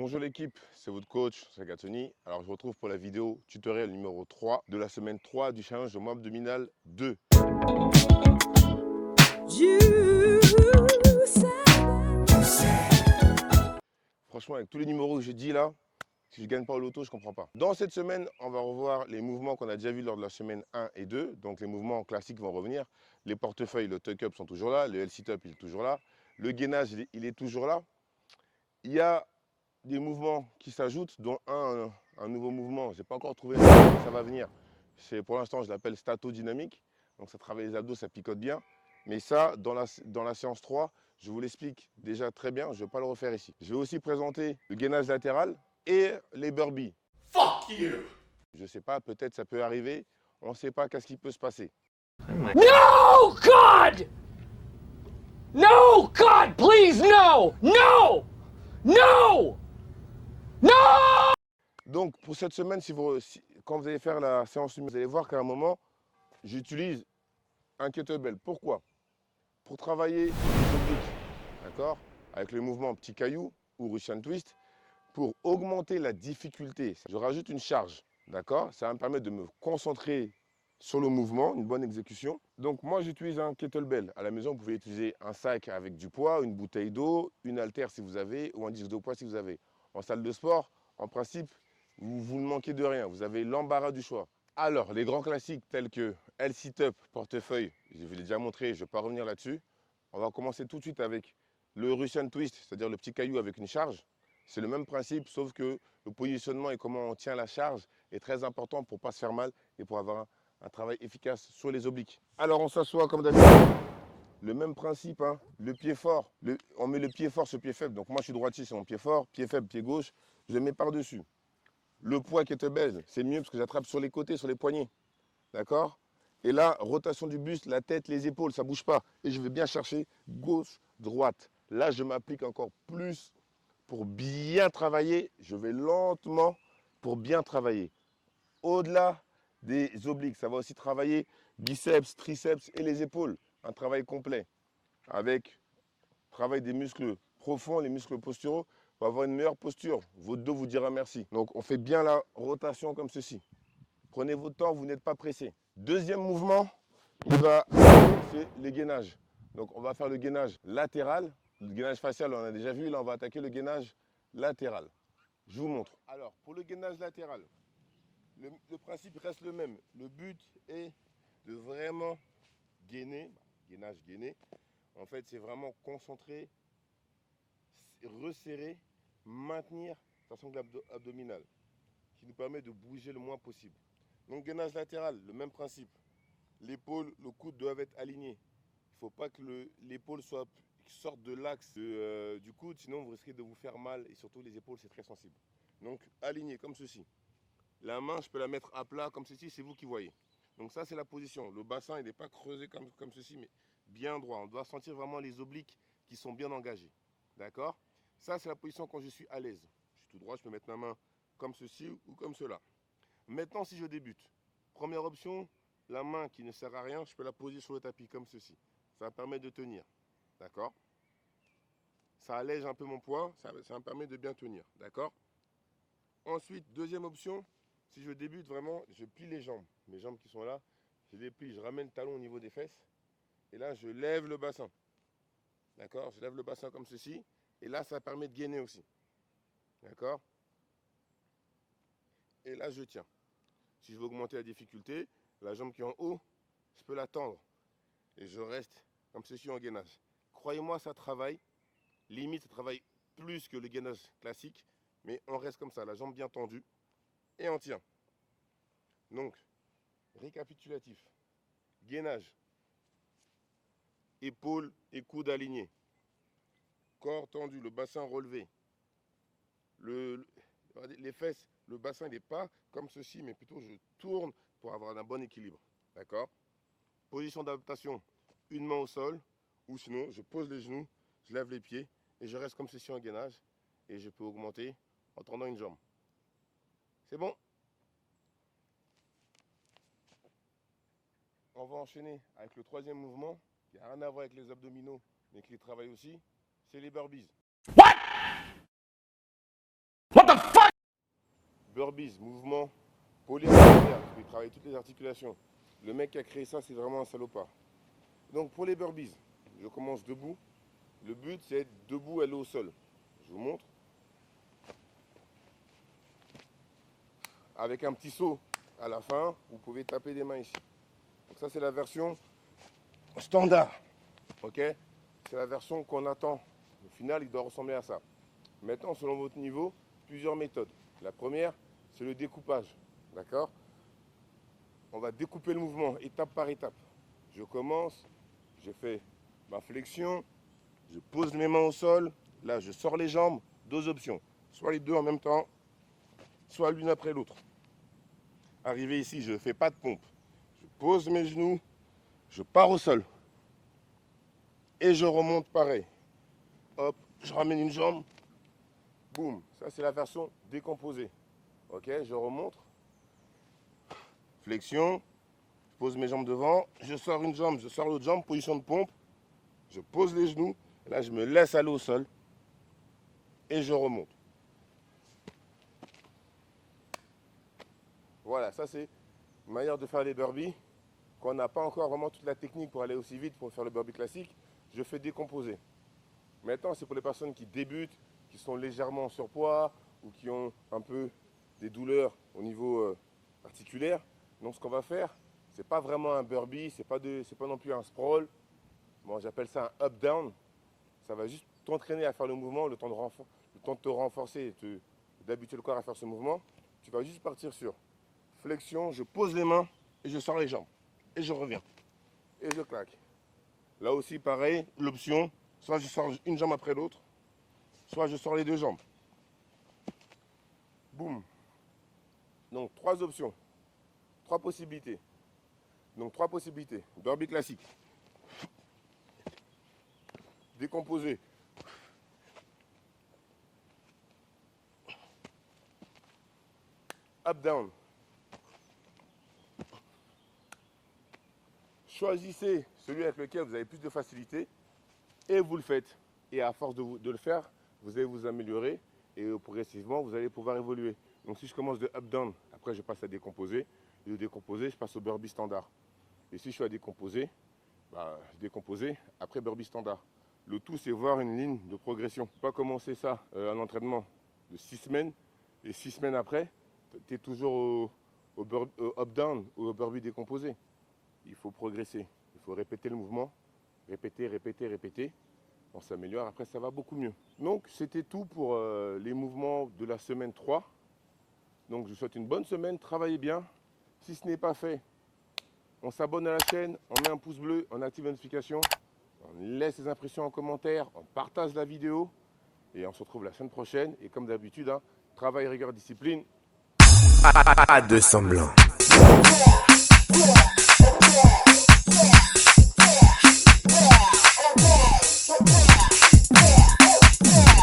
Bonjour l'équipe, c'est votre coach Sagatoni. Alors je vous retrouve pour la vidéo tutoriel numéro 3 de la semaine 3 du challenge de mois abdominal 2. Franchement, avec tous les numéros que j'ai dit là, si je ne gagne pas au loto, je ne comprends pas. Dans cette semaine, on va revoir les mouvements qu'on a déjà vus lors de la semaine 1 et 2. Donc les mouvements classiques vont revenir. Les portefeuilles, le tuck-up sont toujours là. Le L-sit-up, il est toujours là. Le gainage, il est toujours là. Il y a des mouvements qui s'ajoutent, dont un nouveau mouvement. Je n'ai pas encore trouvé, ça va venir. Pour l'instant, je l'appelle statodynamique. Donc ça travaille les abdos, ça picote bien. Mais ça, dans la séance 3, je vous l'explique déjà très bien. Je ne vais pas le refaire ici. Je vais aussi présenter le gainage latéral et les burpees. Fuck you! Je ne sais pas, peut-être ça peut arriver. On ne sait pas qu'est-ce qui peut se passer. No, God! No, God, please, no! No! No! No! Donc pour cette semaine, quand vous allez faire la séance, vous allez voir qu'à un moment, j'utilise un kettlebell. Pourquoi? Pour travailler les obliques, d'accord? Avec le mouvement petit caillou ou Russian twist, pour augmenter la difficulté. Je rajoute une charge, d'accord? Ça va me permettre de me concentrer sur le mouvement, une bonne exécution. Donc moi j'utilise un kettlebell. À la maison, vous pouvez utiliser un sac avec du poids, une bouteille d'eau, une haltère si vous avez, ou un disque de poids si vous avez. En salle de sport, en principe, vous ne manquez de rien. Vous avez l'embarras du choix. Alors, les grands classiques tels que L-sit-up, portefeuille, je vous l'ai déjà montré, je ne vais pas revenir là-dessus. On va commencer tout de suite avec le Russian twist, c'est-à-dire le petit caillou avec une charge. C'est le même principe, sauf que le positionnement et comment on tient la charge est très important pour ne pas se faire mal et pour avoir un travail efficace sur les obliques. Alors, on s'assoit comme d'habitude. Le même principe, hein, le pied fort. On met le pied fort sur le pied faible. Donc moi, je suis droitier, c'est mon pied fort. Pied faible, pied gauche, je le mets par-dessus. Le poids qui te baise, c'est mieux parce que j'attrape sur les côtés, sur les poignets. D'accord? Et là, rotation du buste, la tête, les épaules, ça ne bouge pas. Et je vais bien chercher gauche, droite. Là, je m'applique encore plus pour bien travailler. Je vais lentement pour bien travailler. Au-delà des obliques, ça va aussi travailler biceps, triceps et les épaules. Un travail complet avec travail des muscles profonds, les muscles posturaux, pour avoir une meilleure posture. Votre dos vous dira merci. Donc on fait bien la rotation comme ceci. Prenez votre temps, vous n'êtes pas pressé. Deuxième mouvement, c'est le gainage. Donc on va faire le gainage latéral. Le gainage facial, on a déjà vu. Là, on va attaquer le gainage latéral. Je vous montre. Alors, pour le gainage latéral, le principe reste le même. Le but est de vraiment gainer, gainage gainé. En fait, c'est vraiment concentrer, resserrer, maintenir sa sangle abdominale, qui nous permet de bouger le moins possible. Donc gainage latéral, le même principe. L'épaule, le coude doivent être alignés. Il ne faut pas que l'épaule sorte de l'axe du coude, sinon vous risquez de vous faire mal et surtout les épaules, c'est très sensible. Donc aligné comme ceci. La main, je peux la mettre à plat comme ceci, c'est vous qui voyez. Donc ça, c'est la position. Le bassin, il n'est pas creusé comme ceci, mais bien droit. On doit sentir vraiment les obliques qui sont bien engagés. D'accord? Ça, c'est la position quand je suis à l'aise. Je suis tout droit, je peux mettre ma main comme ceci ou comme cela. Maintenant, si je débute, première option, la main qui ne sert à rien, je peux la poser sur le tapis comme ceci. Ça permet de tenir. D'accord? Ça allège un peu mon poids, ça me permet de bien tenir. D'accord? Ensuite, deuxième option, si je débute vraiment, je plie les jambes. Mes jambes qui sont là, je les plie, je ramène le talon au niveau des fesses. Et là, je lève le bassin. D'accord? Je lève le bassin comme ceci. Et là, ça permet de gainer aussi. D'accord? Et là, je tiens. Si je veux augmenter la difficulté, la jambe qui est en haut, je peux la tendre. Et je reste comme ceci en gainage. Croyez-moi, ça travaille. Limite, ça travaille plus que le gainage classique. Mais on reste comme ça, la jambe bien tendue. Et on tient. Donc, récapitulatif. Gainage. Épaules et coudes alignés. Corps tendu, le bassin relevé. Les fesses, le bassin n'est pas comme ceci, mais plutôt je tourne pour avoir un bon équilibre. D'accord? Position d'adaptation, une main au sol, ou sinon je pose les genoux, je lève les pieds et je reste comme ceci en gainage. Et je peux augmenter en tendant une jambe. C'est bon? On va enchaîner avec le troisième mouvement, qui n'a rien à voir avec les abdominaux, mais qui travaille aussi, c'est les burpees. What? burpees, mouvement polyarticulaire, il travaille toutes les articulations. Le mec qui a créé ça, c'est vraiment un salopard. Donc pour les burpees, je commence debout. Le but, c'est être debout, aller au sol. Je vous montre. Avec un petit saut à la fin, vous pouvez taper des mains ici. Donc ça, c'est la version standard. Ok? C'est la version qu'on attend. Au final, il doit ressembler à ça. Maintenant, selon votre niveau, plusieurs méthodes. La première, c'est le découpage. D'accord? On va découper le mouvement étape par étape. Je commence, je fais ma flexion, je pose mes mains au sol. Là, je sors les jambes. Deux options. Soit les deux en même temps, soit l'une après l'autre. Arrivé ici, je ne fais pas de pompe. Je pose mes genoux, je pars au sol. Et je remonte pareil. Hop, je ramène une jambe. Boum. Ça, c'est la version décomposée. Ok, je remonte. Flexion. Je pose mes jambes devant. Je sors une jambe, je sors l'autre jambe. Position de pompe. Je pose les genoux. Là, je me laisse aller au sol. Et je remonte. Voilà, ça c'est une manière de faire les burpees. Quand on n'a pas encore vraiment toute la technique pour aller aussi vite pour faire le burpee classique, je fais décomposer. Maintenant, c'est pour les personnes qui débutent, qui sont légèrement en surpoids ou qui ont un peu des douleurs au niveau articulaire. Donc ce qu'on va faire, c'est pas vraiment un burpee, c'est pas non plus un sprawl. Bon, j'appelle ça un up-down. Ça va juste t'entraîner à faire le mouvement, le temps de te renforcer et d'habituer le corps à faire ce mouvement. Tu vas juste partir sur flexion, je pose les mains et je sors les jambes. Et je reviens. Et je claque. Là aussi, pareil, l'option, soit je sors une jambe après l'autre, soit je sors les deux jambes. Boum. Donc, trois options. Trois possibilités. Donc, trois possibilités. Burpee classique. Décomposé. Up, down. Choisissez celui avec lequel vous avez plus de facilité et vous le faites. Et à force de le faire, vous allez vous améliorer et progressivement, vous allez pouvoir évoluer. Donc si je commence de up-down, après je passe à décomposer. Et de décomposer, je passe au burpee standard. Et si je suis à décomposer, décomposer, après burpee standard. Le tout, c'est voir une ligne de progression. Pas commencer ça, un entraînement de 6 semaines, et 6 semaines après, tu es toujours au up-down ou au burpee décomposé. Il faut progresser, il faut répéter le mouvement, répéter, répéter, répéter. On s'améliore, après ça va beaucoup mieux. Donc c'était tout pour les mouvements de la semaine 3. Donc je vous souhaite une bonne semaine, travaillez bien. Si ce n'est pas fait, on s'abonne à la chaîne, on met un pouce bleu, on active la notification, on laisse les impressions en commentaire, on partage la vidéo et on se retrouve la semaine prochaine. Et comme d'habitude, travail, rigueur, discipline. Pas de semblant.